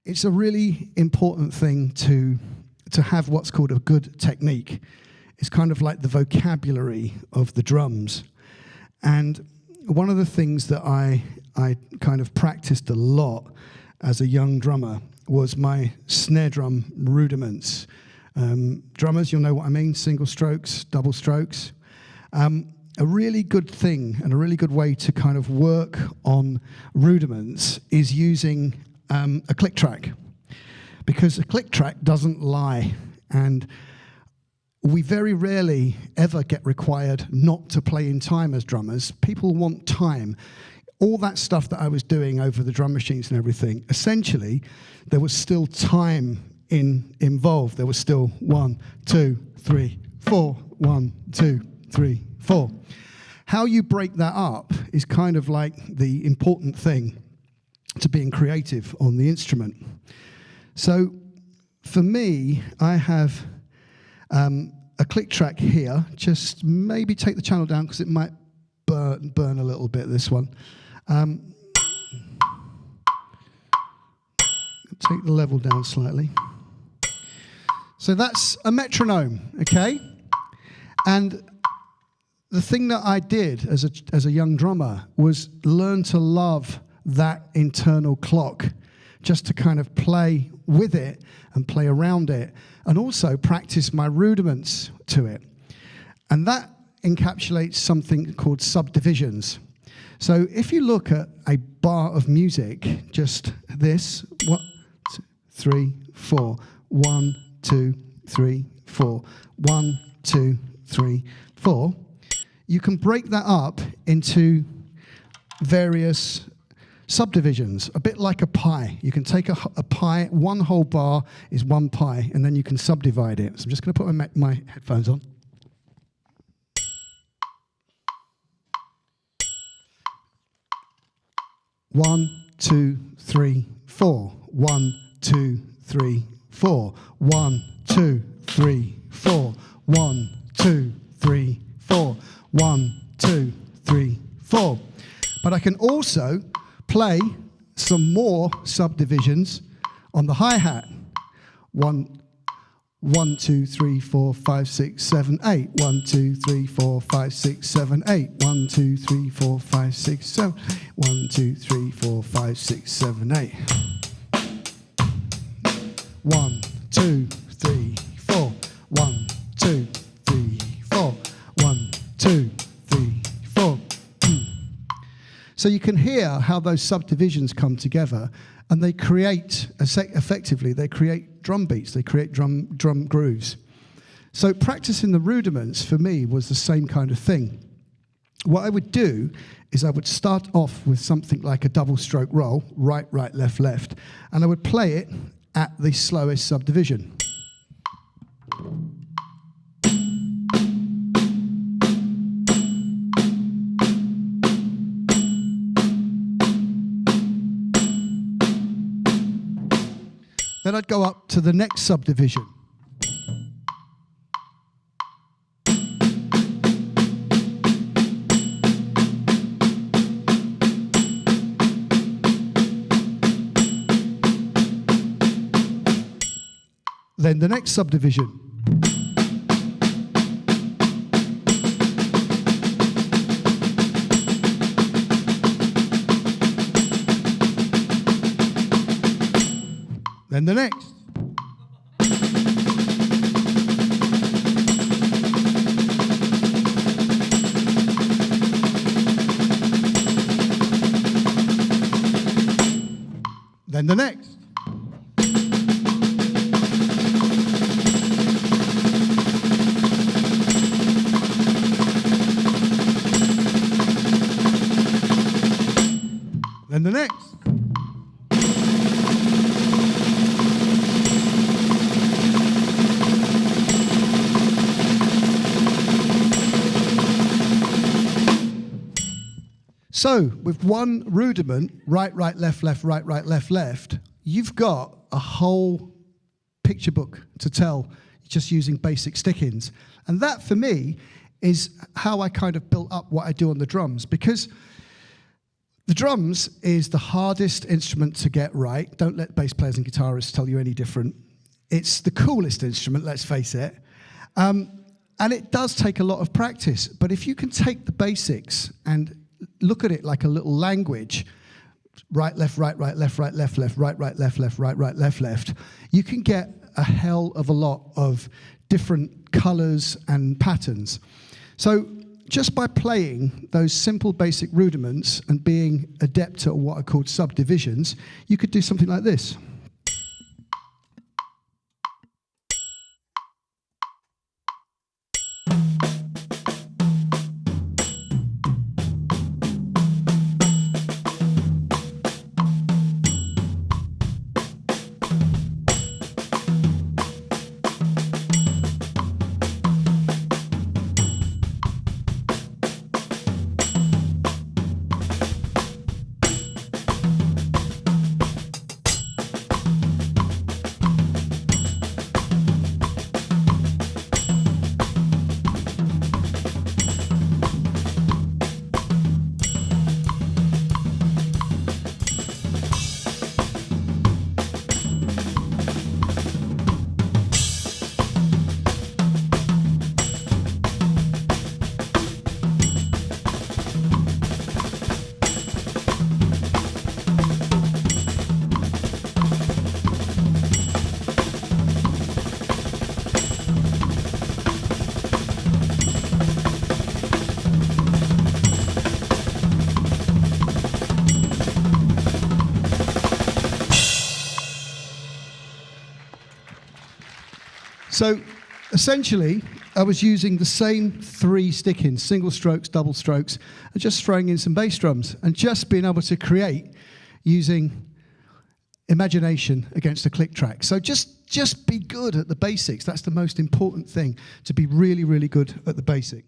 it's a really important thing to have what's called a good technique. It's kind of like the vocabulary of the drums. And one of the things that I kind of practiced a lot as a young drummer was my snare drum rudiments. Drummers, you'll know what I mean, single strokes, double strokes. A really good thing and a really good way to kind of work on rudiments is using a click track, because a click track doesn't lie, and we very rarely ever get required not to play in time as drummers. People want time. All that stuff that I was doing over the drum machines and everything, essentially, there was still time involved. There was still 1, 2, 3, 4, 1, 2, 3, 4. How you break that up is kind of like the important thing to being creative on the instrument. So for me, I have a click track here. Just maybe take the channel down because it might burn a little bit, this one. Take the level down slightly. So that's a metronome, okay? And the thing that I did as a young drummer was learn to love that internal clock, just to kind of play with it and play around it, and also practice my rudiments to it. And that encapsulates something called subdivisions. So if you look at a bar of music, just this, 1, 2, 3, 4, 1, 2, 3, 4, 1, 2, 3, 4, you can break that up into various subdivisions, a bit like a pie. You can take a pie, one whole bar is one pie, and then you can subdivide it. So I'm just going to put my headphones on. One, 2, 3, 4. 1, 2, 3, 4. 1, 2, 3, 4. 1, 2, 3, 4. 1, 2, 3, 4. But I can also play some more subdivisions on the hi-hat. 1, 2, 3, 4, 5, 6, 7, 8. 1, 2, 3, 4, 5, 6, 7, 8. 1, 2, 3, 4, 5, 6, 7. 1, 2, 3, 4, 5, 6, 7, 8. 1, 2, 3, 4. 1, 2, 3, 4. 1, 2, 3, 4. So you can hear how those subdivisions come together, and they create, effectively, they create drum beats, they create drum grooves. So practicing the rudiments, for me, was the same kind of thing. What I would do is I would start off with something like a double stroke roll, right, right, left, left, and I would play it at the slowest subdivision. Then I'd go up to the next subdivision. Then the next subdivision. Then the next. Then the next. Then the next. So, with one rudiment, right, right, left, left, right, right, left, left, you've got a whole picture book to tell just using basic stick-ins. And that, for me, is how I kind of built up what I do on the drums. Because The drums is the hardest instrument to get right. Don't let bass players and guitarists tell you any different. It's the coolest instrument, let's face it. And it does take a lot of practice. But if you can take the basics and look at it like a little language, right, left, right, left, right, left, right, left, right, left, left, you can get a hell of a lot of different colors and patterns. So just by playing those simple basic rudiments and being adept at what are called subdivisions, you could do something like this. So essentially, I was using the same 3 stick-ins, single strokes, double strokes, and just throwing in some bass drums, and just being able to create using imagination against a click track. So just be good at the basics. That's the most important thing, to be really, really good at the basic.